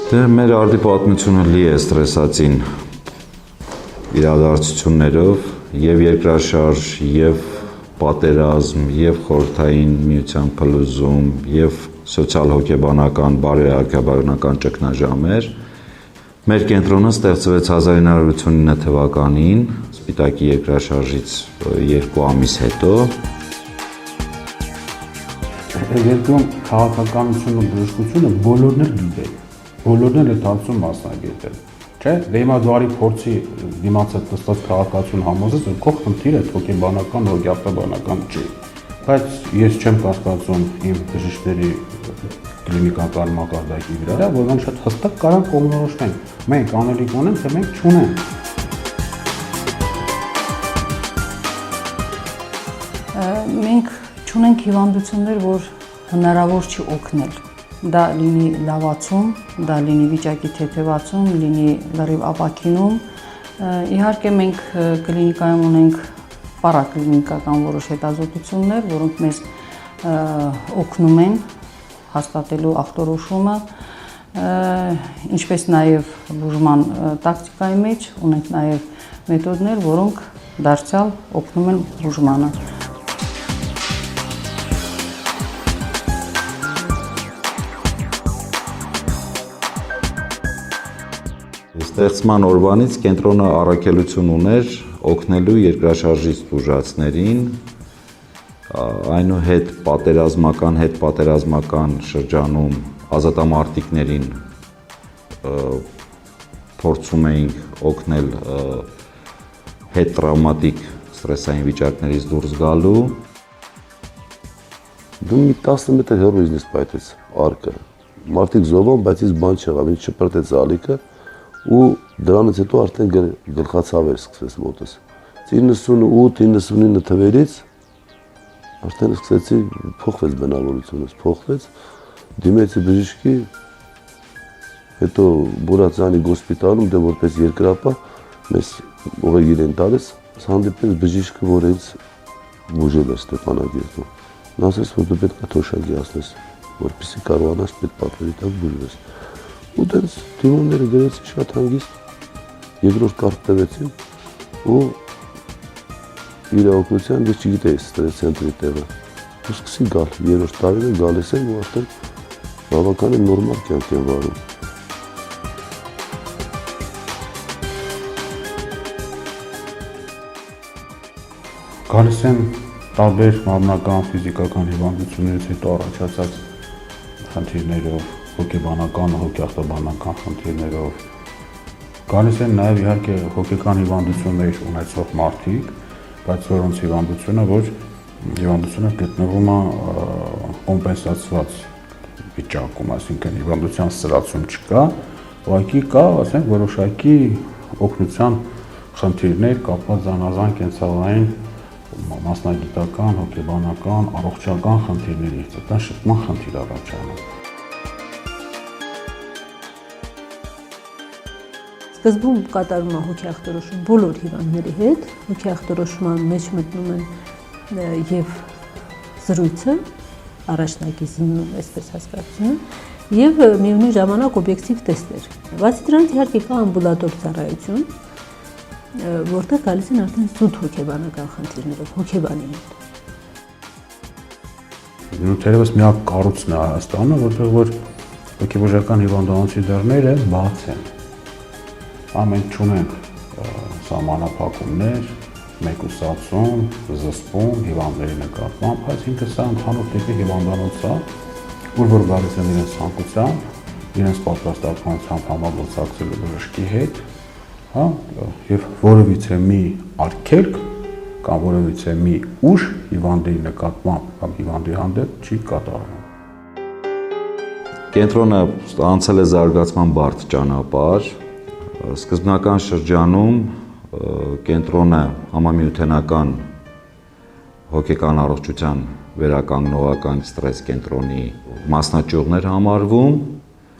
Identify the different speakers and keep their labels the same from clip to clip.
Speaker 1: Մեր արդի պատմությունը լի է ստրեսացին իրադարձություններով եւ երկրաշարժ, եւ պատերազմ, եւ խորհրդային միության փլուզում, եւ սոցիալ-հոգեբանական, բարոյական ճգնաժամեր։ Մեր կենտրոնը ստեղծվեց 1989 թվականին, Սպիտակի երկրաշարժից 2 ամիս հետո։
Speaker 2: Երկրում քաղաքականությունն ու բժշկությունը բոլորն էլ գիտեն, բոլորն էլ այդ հարցում մասնագետ են, չէ՞։ Դե հիմա դարի փորձի դիմաց այդ տստած քաղաքացուն համոզես, քո խնդիրը հոգեբանական, հոգեավտաբանական չի։ Բայց ես չեմ կասկածում իմ բժիշկների կլինիկական մակարդակի վրա, որոնք շատ հստակ կարան կողմնորոշեն։ Մենք անելիք ունենք, թե մենք չունենք։
Speaker 3: Մենք չունենք հիվանդություններ, որ հնարավոր չի օգնել։ Դա լինի լավացում, դա լինի վիճակի թեթևացում, լինի լրիվ ապաքինում։ Իհարկե մենք կլինիկայում ունենք պարակլինիկական որոշ հետազոտություններ, որոնք մեզ օգնում են հաստատելու ախտորոշումը, ինչպես նաև բուժման տակտիկայի մեջ ունենք նաև մեթոդներ, որոնք դարձյալ օգնում են բուժմանը։
Speaker 1: Ստեղծման օրվանից կենտրոնը առաքելություն ուներ օգնելու երկրաշարժից տուժածներին, այնուհետ պատերազմական շրջանում ազատամարտիկներին փորձում էինք օգնել հետտրավմատիկ ստրեսային վիճակներից դուրս գալու։
Speaker 4: Դու մի 10 մետր հեռու ինձ պայթեց արկը։ Մարդիկ զոհվան, բայց ինձ բան չեղավ, ինձ չպրտեց ալիքը ու դրանից հետո արդեն գլխացավեր սկսեց մոտս։ 98-99 թվերից արդեն սկսեցի փոխվեց բնավորությունս, փոխվեց, դիմեցի բժշկի, հետո Բուրացյանի գոսպիտալում դե որպես երկրապահ մեզ ուղեգիր են տալիս, հանդիպեց բժիշկը, որ ինձ բուժել էր Ստեփանագերտում։ Նա ասեց, որ դու պետք է թոշակի ասնես, որպեսզի կարողանաս պետ պատվերի տակ բուժվես։ Ու դենց դիմումները գրեցի շատ հանգիստ, երկրորդ կարտ տվեցին ու իր օգնությամբ ես չգիտեի ստրես ցենտրի տեղը։ Ու սկսի գալ, երրորդ տարին գալիս եմ ու արդեն բավականին նորմալ կյանք եմ վարում։
Speaker 2: Գալիս եմ տարբեր մարմնական, ֆիզիկական հիվանդություններից հետո առաջացած խնդիրներով, հոգեբանական, հոգեավտաբանական խնդիրներով։ Գալիս են նաև իհարկե հոգեկան հիվանդություններ ունեցող մարդիկ, բայց որոնց հիվանդությունը գտնվում է կոմպենսացված վիճակում, այսինքն հիվանդության սրացում չկա, ուղղակի կա, ասենք, որոշակի օգնության խնդիրներ կապված զանազան կենցաղային մասնագիտական, հոգեբանական, առողջական խնդիրների, դա շփման խնդիր առաջանում։
Speaker 5: Սկզբում կատարում է հոգեախտորոշում բոլոր հիվանդների հետ, հոգեախտորոշման մեջ մտնում են և զրույցը, առաջնակիզնում, այսպես հասկացությունը, և միևնույն ժամանակ օբյեկտիվ տեստեր։ Բացի դրանից իհարկե կա ամբուլատոր ծառայություն, որտեղ գալիս են արդեն զուտ հոգեբանական խնդիրներով, հոգեբանի մոտ։
Speaker 2: Թերևս միակ կառույցն է Հայաստանը, որտեղ որ հոգեբուժական հիվանդանոցի դռները բաց են։ Մենք չունենք սահմանափակումներ, մեկուսացում, զսպում հիվանդների նկատմամբ, բայց ինքը սա ընդհանուր տիպի հիվանդանոց է, ուր որ գալիս են իրենց ցանկությամբ, իրենց պատրաստականությամբ համագործակցելու բժշկի հետ, եւ որևիցե մի արգելք կամ որևիցե մի ուժ հիվանդի նկատմամբ կամ հիվանդի հանդեպ չի կատարվում։
Speaker 1: Կենտրոնը անցել է զարգացման բարդ ճանապարհ։ Սկզբնական շրջանում կենտրոնը համամիութենական հոգեկան առողջության վերականգնողական ստրես կենտրոնի մասնաճյուղներ համարվում։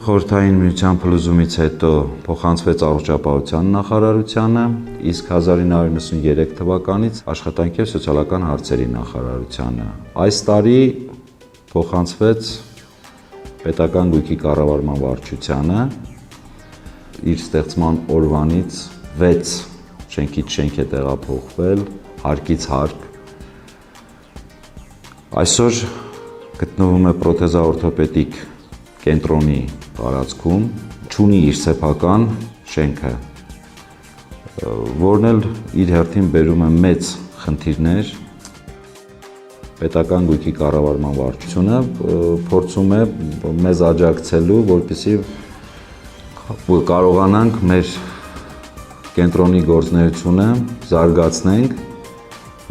Speaker 1: Խորհրդային միության փլուզումից հետո փոխանցվեց առողջապահության նախարարությանը, իսկ 1993 թվականից աշխատանքի և սոցիալական հարցերի նախարարությանը։ Այս տարի փոխանցվեց պետական գույքի կառավարման վարչությանը, իր ստեղծման օրվանից 6 շենքից շենք է տեղափոխվել, հարկից հարկ։ Այսօր գտնվում է պրոթեզա-օրթոպեդիկ կենտրոնի տարածքում, ունի իր սեփական շենքը, որն էլ իր հերթին բերում է մեծ խնդիրներ։ Պետական գույքի կառավարման վարչությունը փորձում է մեզ աջակցելու, որպեսզի կարողանանք մեր կենտրոնի գործունեությունը զարգացնենք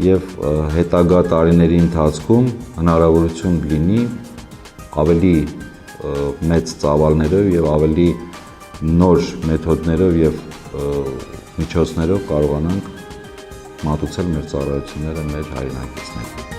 Speaker 1: եւ հետագա տարիների ընթացքում հնարավորություն լինի ավելի մեծ ծավալներով եւ ավելի նոր մեթոդներով եւ միջոցներով կարողանանք մատուցել մեր ծառայությունները մեր հայրենակիցներին։